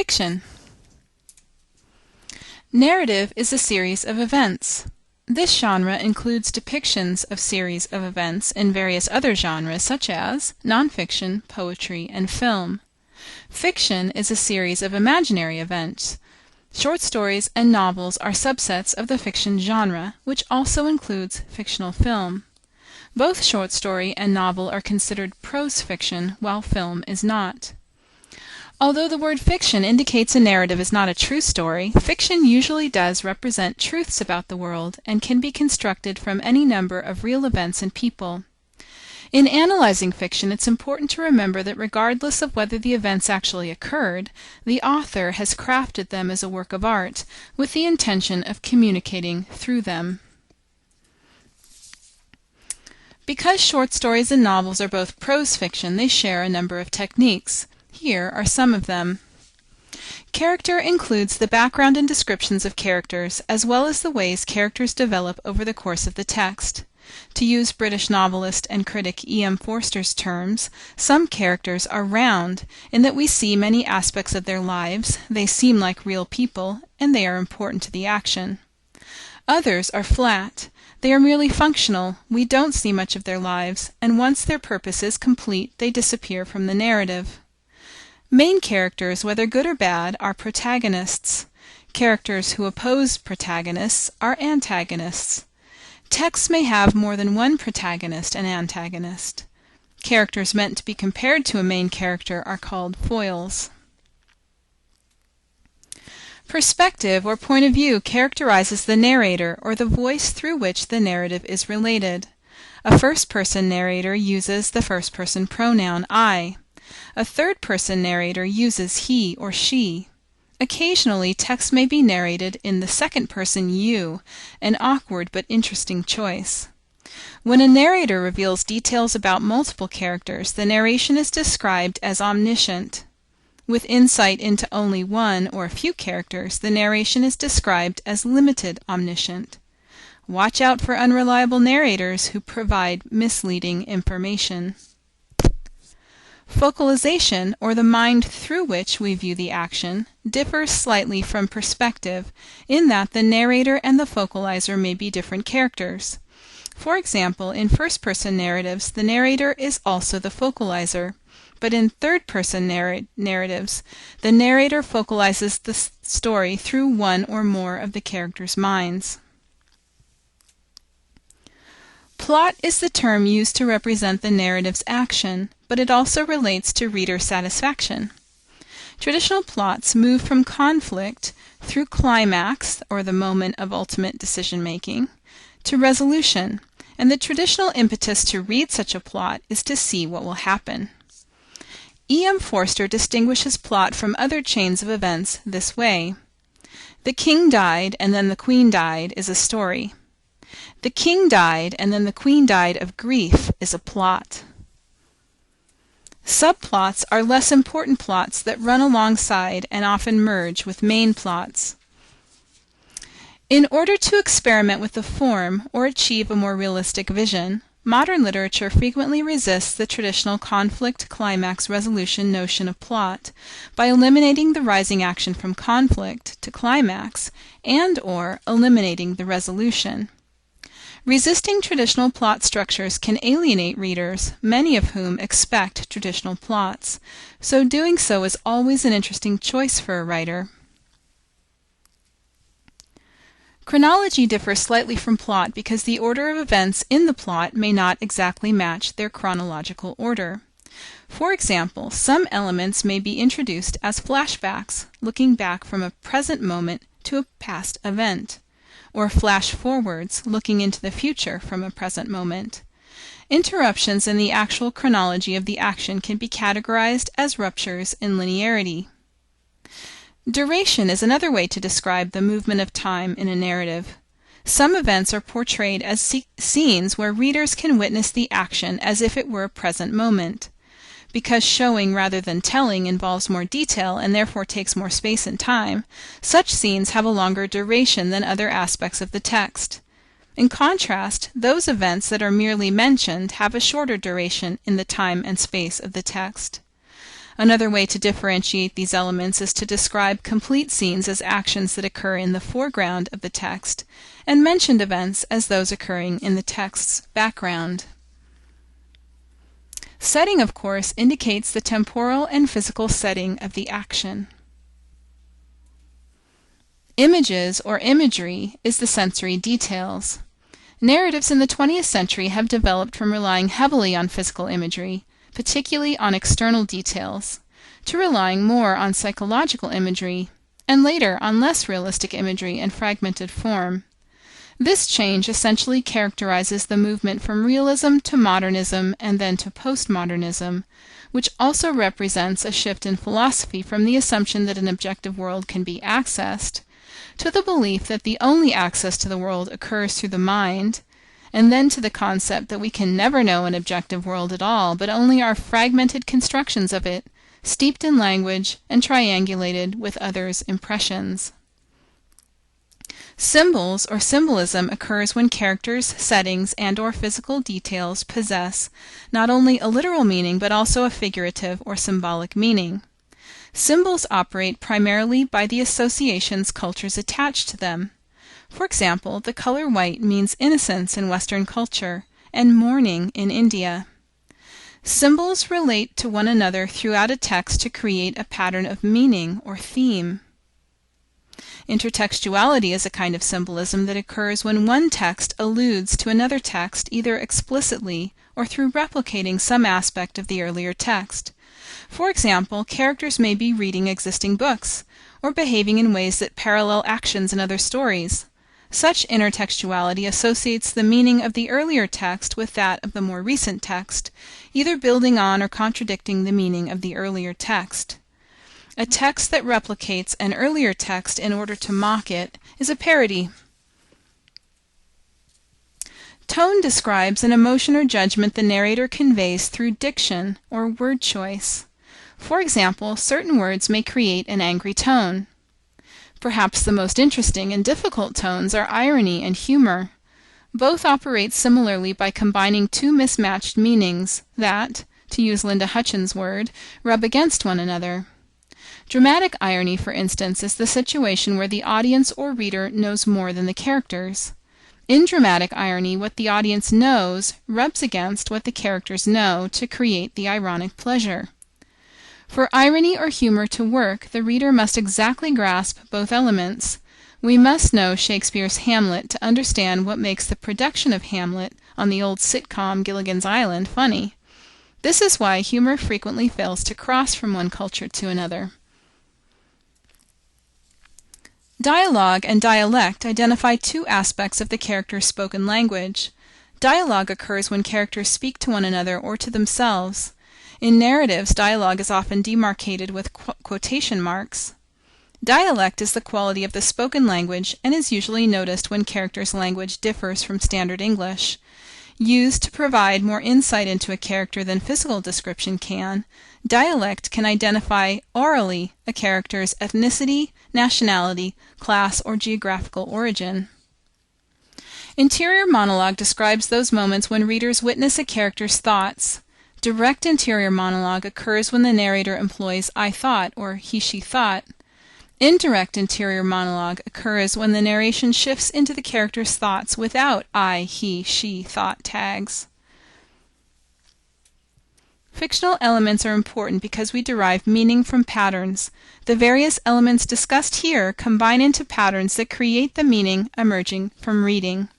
Fiction. Narrative is a series of events. This genre includes depictions of series of events in various other genres such as nonfiction, poetry, and film. Fiction is a series of imaginary events. Short stories and novels are subsets of the fiction genre, which also includes fictional film. Both short story and novel are considered prose fiction, while film is not. Although the word fiction indicates a narrative is not a true story, fiction usually does represent truths about the world and can be constructed from any number of real events and people. In analyzing fiction, it's important to remember that regardless of whether the events actually occurred, the author has crafted them as a work of art with the intention of communicating through them. Because short stories and novels are both prose fiction, they share a number of techniques. Here are some of them. Character includes the background and descriptions of characters, as well as the ways characters develop over the course of the text. To use British novelist and critic E.M. Forster's terms, some characters are round, in that we see many aspects of their lives, they seem like real people, and they are important to the action. Others are flat. They are merely functional, we don't see much of their lives, and once their purpose is complete, they disappear from the narrative. Main characters, whether good or bad, are protagonists. Characters who oppose protagonists are antagonists. Texts may have more than one protagonist and antagonist. Characters meant to be compared to a main character are called foils. Perspective or point of view characterizes the narrator or the voice through which the narrative is related. A first-person narrator uses the first-person pronoun I. A third-person narrator uses he or she. Occasionally, text may be narrated in the second-person you, an awkward but interesting choice. When a narrator reveals details about multiple characters, the narration is described as omniscient. With insight into only one or a few characters, the narration is described as limited omniscient. Watch out for unreliable narrators who provide misleading information. Focalization, or the mind through which we view the action, differs slightly from perspective, in that the narrator and the focalizer may be different characters. For example, in first-person narratives, the narrator is also the focalizer, but in third-person narratives, the narrator focalizes the story through one or more of the characters' minds. Plot is the term used to represent the narrative's action, but it also relates to reader satisfaction. Traditional plots move from conflict through climax, or the moment of ultimate decision-making, to resolution, and the traditional impetus to read such a plot is to see what will happen. E.M. Forster distinguishes plot from other chains of events this way. The king died and then the queen died is a story. The king died and then the queen died of grief is a plot. Subplots are less important plots that run alongside and often merge with main plots. In order to experiment with the form or achieve a more realistic vision, modern literature frequently resists the traditional conflict-climax-resolution notion of plot by eliminating the rising action from conflict to climax and/or eliminating the resolution. Resisting traditional plot structures can alienate readers, many of whom expect traditional plots, so doing so is always an interesting choice for a writer. Chronology differs slightly from plot because the order of events in the plot may not exactly match their chronological order. For example, some elements may be introduced as flashbacks, looking back from a present moment to a past event, or flash forwards, looking into the future from a present moment. Interruptions in the actual chronology of the action can be categorized as ruptures in linearity. Duration is another way to describe the movement of time in a narrative. Some events are portrayed as scenes where readers can witness the action as if it were a present moment. Because showing rather than telling involves more detail and therefore takes more space and time, such scenes have a longer duration than other aspects of the text. In contrast, those events that are merely mentioned have a shorter duration in the time and space of the text. Another way to differentiate these elements is to describe complete scenes as actions that occur in the foreground of the text, and mentioned events as those occurring in the text's background. Setting, of course, indicates the temporal and physical setting of the action. Images or imagery is the sensory details. Narratives in the 20th century have developed from relying heavily on physical imagery, particularly on external details, to relying more on psychological imagery, and later on less realistic imagery and fragmented form. This change essentially characterizes the movement from realism to modernism and then to postmodernism, which also represents a shift in philosophy from the assumption that an objective world can be accessed, to the belief that the only access to the world occurs through the mind, and then to the concept that we can never know an objective world at all, but only our fragmented constructions of it, steeped in language and triangulated with others' impressions. Symbols or symbolism occurs when characters, settings, and/or physical details possess not only a literal meaning but also a figurative or symbolic meaning. Symbols operate primarily by the associations cultures attach to them. For example, the color white means innocence in Western culture and mourning in India. Symbols relate to one another throughout a text to create a pattern of meaning or theme. Intertextuality is a kind of symbolism that occurs when one text alludes to another text either explicitly or through replicating some aspect of the earlier text. For example, characters may be reading existing books, or behaving in ways that parallel actions in other stories. Such intertextuality associates the meaning of the earlier text with that of the more recent text, either building on or contradicting the meaning of the earlier text. A text that replicates an earlier text in order to mock it is a parody. Tone describes an emotion or judgment the narrator conveys through diction or word choice. For example, certain words may create an angry tone. Perhaps the most interesting and difficult tones are irony and humor. Both operate similarly by combining two mismatched meanings that, to use Linda Hutchins' word, rub against one another. Dramatic irony, for instance, is the situation where the audience or reader knows more than the characters. In dramatic irony, what the audience knows rubs against what the characters know to create the ironic pleasure. For irony or humor to work, the reader must exactly grasp both elements. We must know Shakespeare's Hamlet to understand what makes the production of Hamlet on the old sitcom Gilligan's Island funny. This is why humor frequently fails to cross from one culture to another. Dialogue and dialect identify two aspects of the character's spoken language. Dialogue occurs when characters speak to one another or to themselves. In narratives, dialogue is often demarcated with quotation marks. Dialect is the quality of the spoken language and is usually noticed when characters' language differs from standard English. Used to provide more insight into a character than physical description can, dialect can identify orally a character's ethnicity, nationality, class, or geographical origin. Interior monologue describes those moments when readers witness a character's thoughts. Direct interior monologue occurs when the narrator employs I thought or he/she thought. Indirect interior monologue occurs when the narration shifts into the character's thoughts without I, he, she thought tags. Fictional elements are important because we derive meaning from patterns. The various elements discussed here combine into patterns that create the meaning emerging from reading.